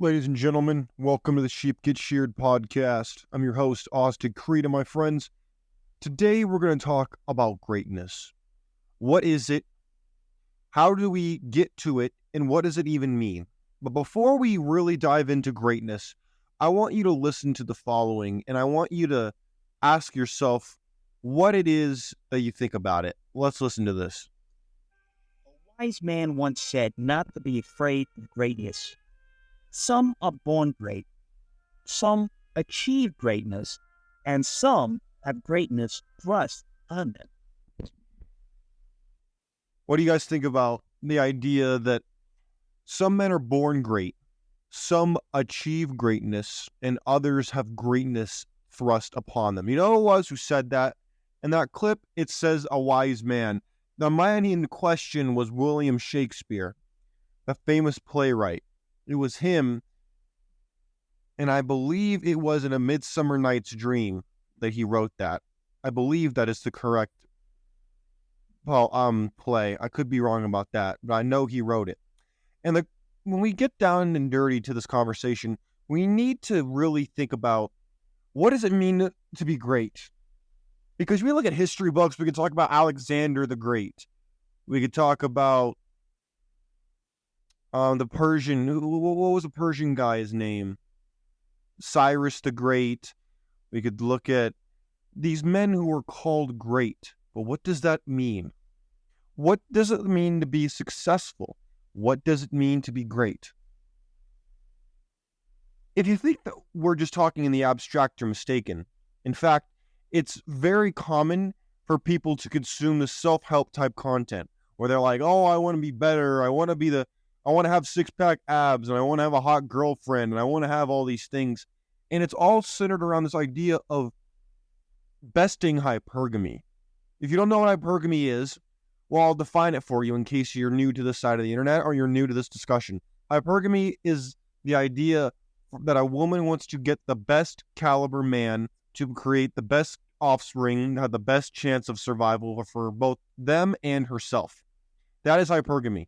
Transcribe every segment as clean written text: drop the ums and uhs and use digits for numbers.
Ladies and gentlemen, welcome to the Sheep Get Sheared Podcast. I'm your host, Austin Creed, my friends. Today we're going to talk about greatness. What is it? How do we get to it? And what does it even mean? But before we really dive into greatness, I want you to listen to the following, and I want you to ask yourself what it is that you think about it. Let's listen to this. A wise man once said not to be afraid of greatness. Some are born great, some achieve greatness, and some have greatness thrust on them. What do you guys think about the idea that some men are born great, some achieve greatness, and others have greatness thrust upon them? You know who it was who said that? In that clip, it says a wise man. The man in question was William Shakespeare, the famous playwright. It was him, and I believe it was in A Midsummer Night's Dream that he wrote that. I believe that is the correct play. I could be wrong about that, but I know he wrote it. And when we get down and dirty to this conversation, we need to really think about what does it mean to be great? Because we look at history books, we could talk about Alexander the Great. We could talk about the Persian, what was the Persian guy's name? Cyrus the Great. We could look at these men who were called great. But what does that mean? What does it mean to be successful? What does it mean to be great? If you think that we're just talking in the abstract, you're mistaken. In fact, it's very common for people to consume the self-help type content where they're like, oh, I want to be better. I want to have six-pack abs, and I want to have a hot girlfriend, and I want to have all these things. And it's all centered around this idea of besting hypergamy. If you don't know what hypergamy is, well, I'll define it for you in case you're new to this side of the internet or you're new to this discussion. Hypergamy is the idea that a woman wants to get the best caliber man to create the best offspring, have the best chance of survival for both them and herself. That is hypergamy.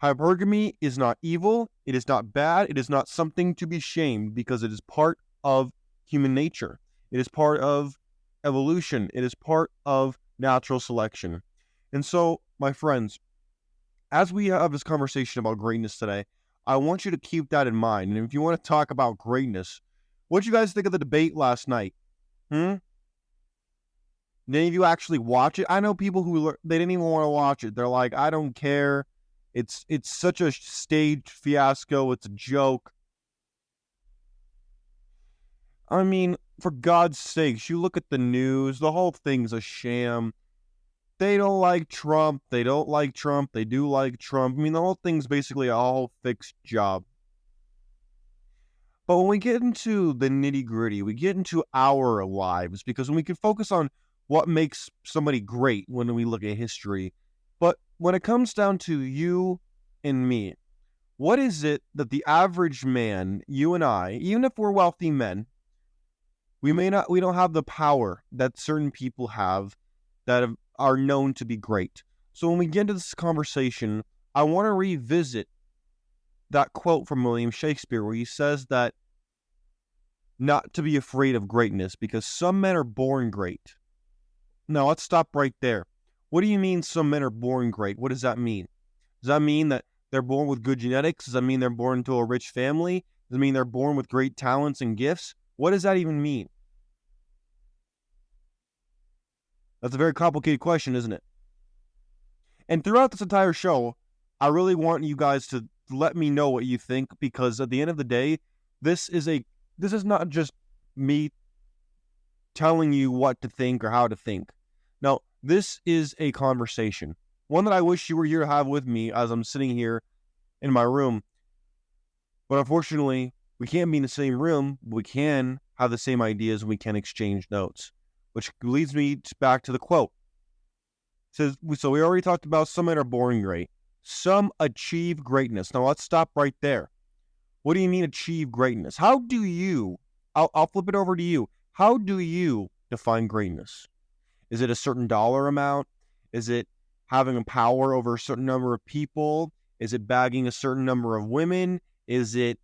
Hypergamy is not evil, it is not bad, it is not something to be shamed because it is part of human nature. It is part of evolution. It is part of natural selection. And so, my friends, as we have this conversation about greatness today, I want you to keep that in mind. And if you want to talk about greatness, what did you guys think of the debate last night? Did any of you actually watch it? I know people who they didn't even want to watch it. They're like, I don't care. It's such a staged fiasco. It's a joke. I mean, for God's sakes, you look at the news. The whole thing's a sham. They don't like Trump. They don't like Trump. They do like Trump. I mean, the whole thing's basically a whole fixed job. But when we get into the nitty-gritty, we get into our lives, because when we can focus on what makes somebody great when we look at history, but when it comes down to you and me, what is it that the average man, you and I, even if we're wealthy men, we don't have the power that certain people have that are known to be great. So when we get into this conversation, I want to revisit that quote from William Shakespeare where he says that not to be afraid of greatness because some men are born great. Now let's stop right there. What do you mean some men are born great? What does that mean? Does that mean that they're born with good genetics? Does that mean they're born into a rich family? Does it mean they're born with great talents and gifts? What does that even mean? That's a very complicated question, isn't it? And throughout this entire show, I really want you guys to let me know what you think, because at the end of the day, this is not just me telling you what to think or how to think. No, this is a conversation. One that I wish you were here to have with me as I'm sitting here in my room. But unfortunately, we can't be in the same room. We can have the same ideas and we can exchange notes. Which leads me back to the quote. It says, so we already talked about some men are born great. Some achieve greatness. Now let's stop right there. What do you mean achieve greatness? How do you, I'll flip it over to you. How do you define greatness? Is it a certain dollar amount? Is it having a power over a certain number of people? Is it bagging a certain number of women? Is it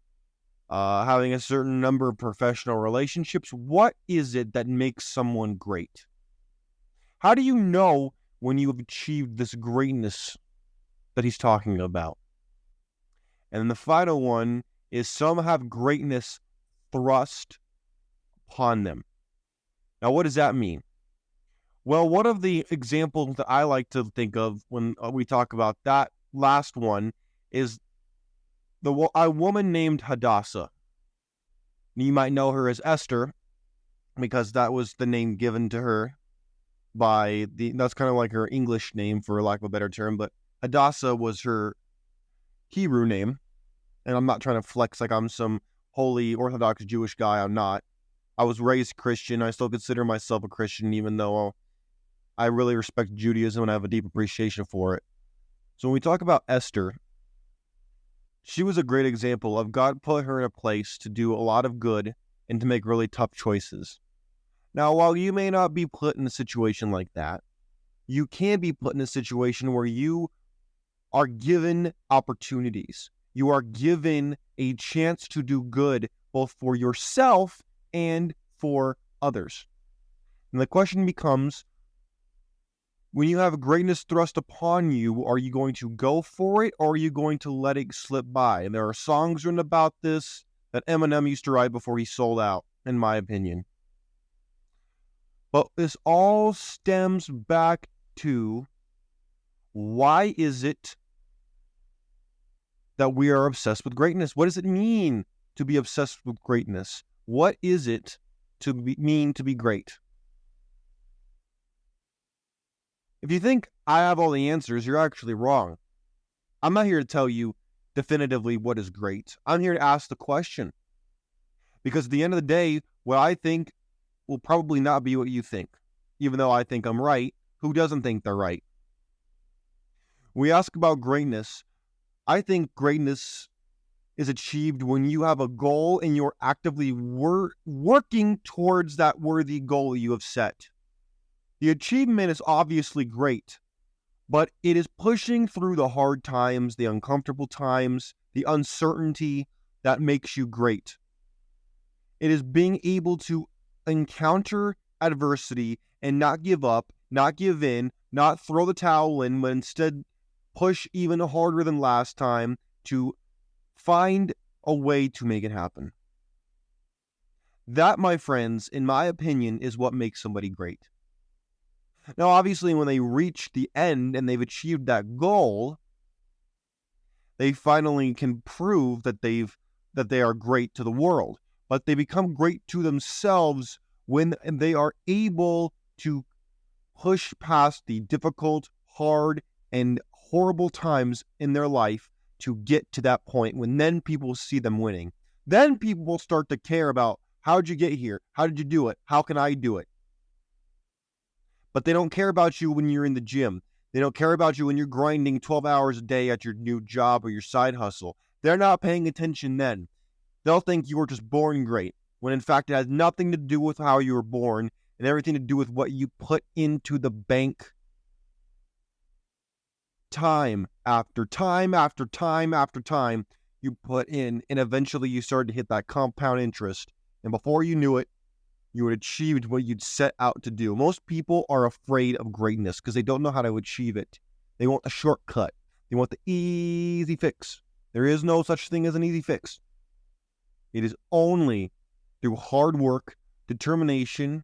having a certain number of professional relationships. What is it that makes someone great? How do you know when you have achieved this greatness that he's talking about? And then the final one is some have greatness thrust upon them. Now, what does that mean? Well, one of the examples that I like to think of when we talk about that last one is a woman named Hadassah. You might know her as Esther because that was the name given to her that's kind of like her English name, for lack of a better term, but Hadassah was her Hebrew name. And I'm not trying to flex like I'm some holy Orthodox Jewish guy. I'm not. I was raised Christian. I still consider myself a Christian, even though I really respect Judaism and I have a deep appreciation for it. So when we talk about Esther, she was a great example of God put her in a place to do a lot of good and to make really tough choices. Now, while you may not be put in a situation like that, you can be put in a situation where you are given opportunities. You are given a chance to do good, both for yourself and for others. And the question becomes, when you have greatness thrust upon you, are you going to go for it or are you going to let it slip by? And there are songs written about this that Eminem used to write before he sold out, in my opinion. But this all stems back to, why is it that we are obsessed with greatness? What does it mean to be obsessed with greatness? What is it mean to be great? If you think I have all the answers, you're actually wrong. I'm not here to tell you definitively what is great. I'm here to ask the question. Because at the end of the day, what I think will probably not be what you think. Even though I think I'm right, who doesn't think they're right? When we ask about greatness, I think greatness is achieved when you have a goal and you're actively working towards that worthy goal you have set. The achievement is obviously great, but it is pushing through the hard times, the uncomfortable times, the uncertainty that makes you great. It is being able to encounter adversity and not give up, not give in, not throw the towel in, but instead push even harder than last time to find a way to make it happen. That, my friends, in my opinion, is what makes somebody great. Now, obviously, when they reach the end and they've achieved that goal, they finally can prove that they are great to the world. But they become great to themselves when they are able to push past the difficult, hard, and horrible times in their life to get to that point when then people see them winning. Then people will start to care about, how'd you get here? How did you do it? How can I do it? But they don't care about you when you're in the gym. They don't care about you when you're grinding 12 hours a day at your new job or your side hustle. They're not paying attention then. They'll think you were just born great, when in fact it has nothing to do with how you were born and everything to do with what you put into the bank. Time after time after time after time you put in, and eventually you started to hit that compound interest. And before you knew it, you had achieved what you'd set out to do. Most people are afraid of greatness because they don't know how to achieve it. They want a shortcut. They want the easy fix. There is no such thing as an easy fix. It is only through hard work, determination,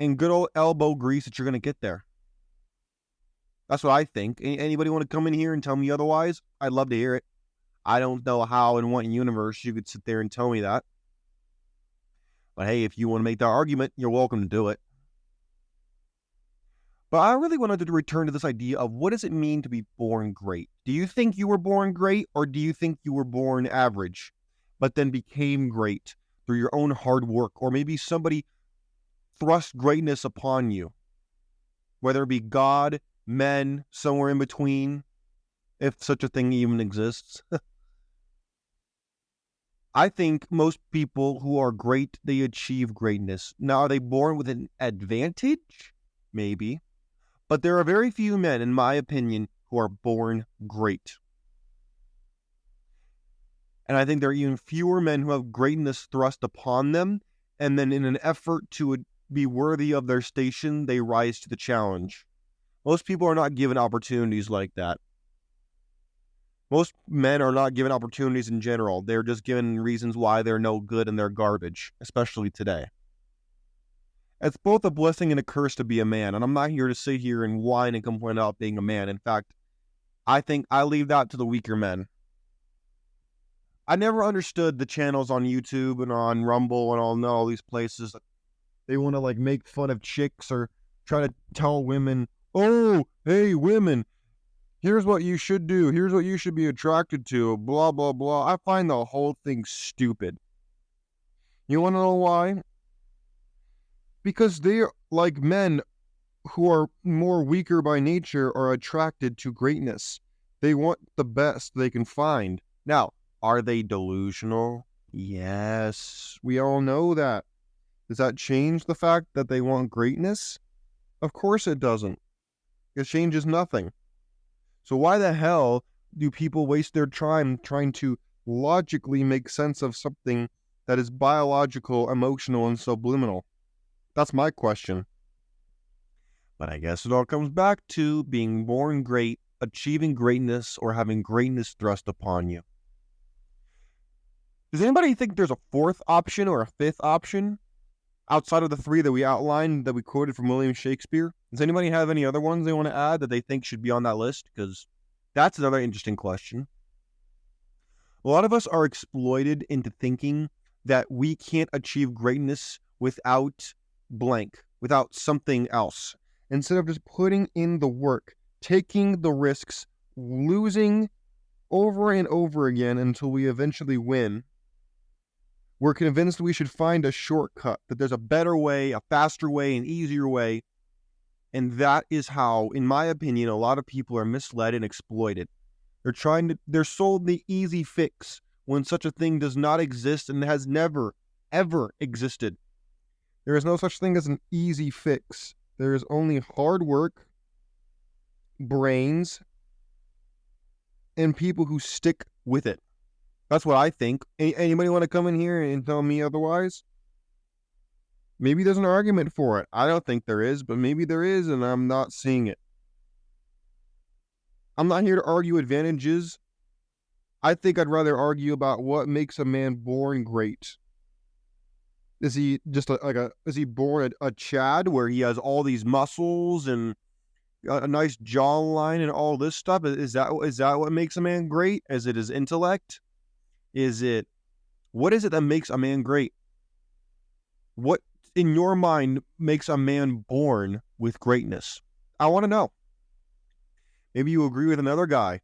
and good old elbow grease that you're going to get there. That's what I think. Anybody want to come in here and tell me otherwise? I'd love to hear it. I don't know how in what universe you could sit there and tell me that. But hey, if you want to make that argument, you're welcome to do it. But I really wanted to return to this idea of, what does it mean to be born great? Do you think you were born great, or do you think you were born average, but then became great through your own hard work? Or maybe somebody thrust greatness upon you, whether it be God, men, somewhere in between, if such a thing even exists. I think most people who are great, they achieve greatness. Now, are they born with an advantage? Maybe. But there are very few men, in my opinion, who are born great. And I think there are even fewer men who have greatness thrust upon them, and then in an effort to be worthy of their station, they rise to the challenge. Most people are not given opportunities like that. Most men are not given opportunities in general. They're just given reasons why they're no good and they're garbage, especially today. It's both a blessing and a curse to be a man, and I'm not here to sit here and whine and complain about being a man. In fact, I think I leave that to the weaker men. I never understood the channels on YouTube and on Rumble and all these places. They want to like make fun of chicks or try to tell women, oh, hey, women, here's what you should do. Here's what you should be attracted to, blah, blah, blah. I find the whole thing stupid. You want to know why? Because they're like men who are more weaker by nature are attracted to greatness. They want the best they can find. Now, are they delusional? Yes, we all know that. Does that change the fact that they want greatness? Of course it doesn't. It changes nothing. So why the hell do people waste their time trying to logically make sense of something that is biological, emotional, and subliminal? That's my question. But I guess it all comes back to being born great, achieving greatness, or having greatness thrust upon you. Does anybody think there's a fourth option or a fifth option outside of the three that we outlined, that we quoted from William Shakespeare? Does anybody have any other ones they want to add that they think should be on that list? Because that's another interesting question. A lot of us are exploited into thinking that we can't achieve greatness without blank, without something else. Instead of just putting in the work, taking the risks, losing over and over again until we eventually win, we're convinced we should find a shortcut, that there's a better way, a faster way, an easier way. And that is how, in my opinion, a lot of people are misled and exploited. They're sold the easy fix when such a thing does not exist and has never, ever existed. There is no such thing as an easy fix. There is only hard work, brains, and people who stick with it. That's what I think. Anybody want to come in here and tell me otherwise? Maybe there's an argument for it. I don't think there is, but maybe there is, and I'm not seeing it. I'm not here to argue advantages. I think I'd rather argue about what makes a man born great. Is he just is he born a Chad where he has all these muscles and a nice jawline and all this stuff? Is that what makes a man great? Is it his intellect? What is it that makes a man great? What in your mind makes a man born with greatness? I want to know. Maybe you agree with another guy,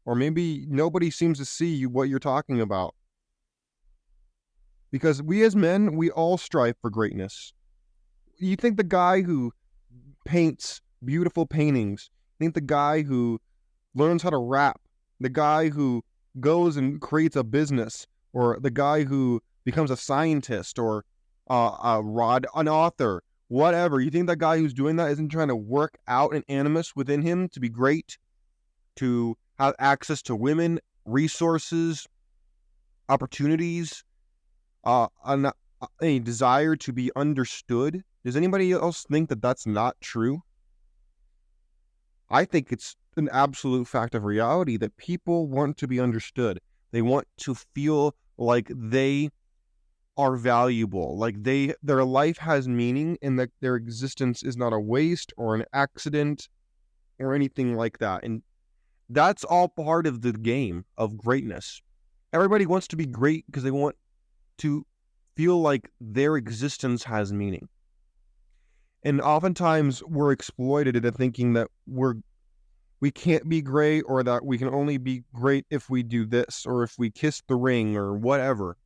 or maybe nobody seems to see what you're talking about. Because we as men, we all strive for greatness. You think the guy who paints beautiful paintings, you think the guy who learns how to rap, the guy who goes and creates a business, or the guy who becomes a scientist, or an author, whatever. You think that guy who's doing that isn't trying to work out an animus within him to be great, to have access to women, resources, opportunities, a desire to be understood? Does anybody else think that that's not true? I think it's an absolute fact of reality that people want to be understood. They want to feel like they are valuable, like their life has meaning, and that their existence is not a waste or an accident or anything like that. And that's all part of the game of greatness. Everybody wants to be great because they want to feel like their existence has meaning. And oftentimes we're exploited into thinking that we can't be great, or that we can only be great if we do this, or if we kiss the ring, or whatever.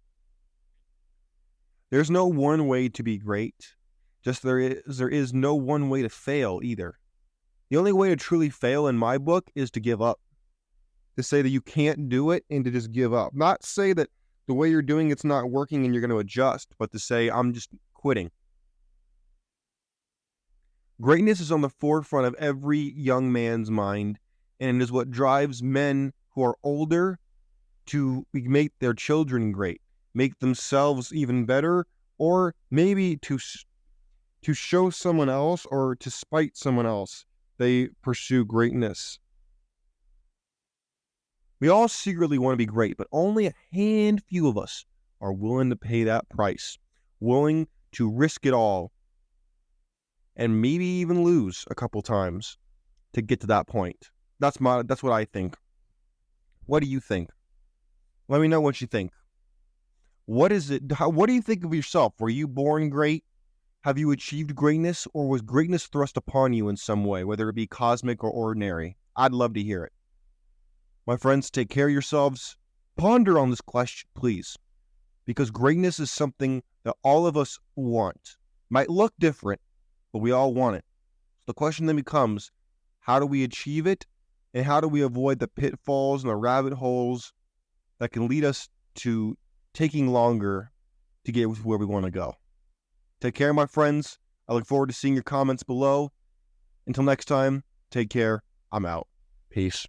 There's no one way to be great. Just there is no one way to fail either. The only way to truly fail in my book is to give up. To say that you can't do it and to just give up. Not say that the way you're doing it's not working and you're going to adjust, but to say I'm just quitting. Greatness is on the forefront of every young man's mind, and it is what drives men who are older to make their children great, make themselves even better, or maybe to show someone else or to spite someone else they pursue greatness. We all secretly want to be great, but only a handful of us are willing to pay that price, willing to risk it all, and maybe even lose a couple times to get to that point. That's what I think. What do you think? Let me know what you think. What is it? What do you think of yourself? Were you born great? Have you achieved greatness, or was greatness thrust upon you in some way, whether it be cosmic or ordinary? I'd love to hear it. My friends, take care of yourselves. Ponder on this question, please, because greatness is something that all of us want. Might look different, but we all want it. So the question then becomes, how do we achieve it, and how do we avoid the pitfalls and the rabbit holes that can lead us to taking longer to get where we want to go? Take care, my friends. I look forward to seeing your comments below. Until next time, take care. I'm out. Peace.